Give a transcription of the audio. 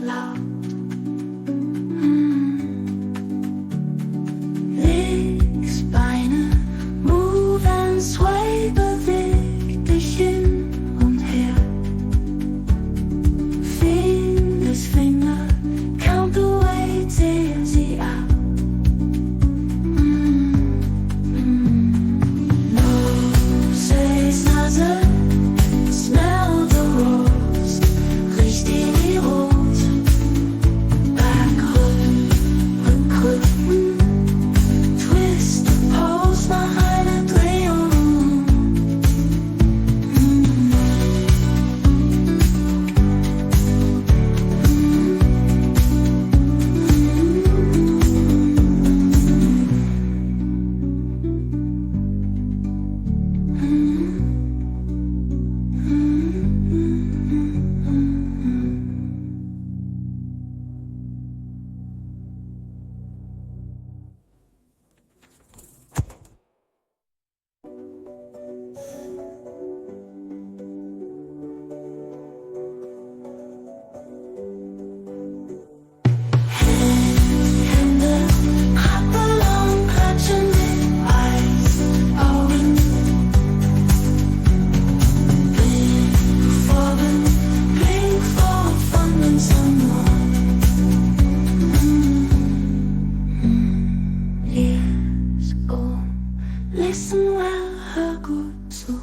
laut. Links Beine, move and sway, beweg dich hin und her. Finger, count the way, zähl sie ab. Nose, Nase, smell the rose, riech die Rot. Back, Rücken, twist the pose nach einer Drehung. Listen well, hör gut zu.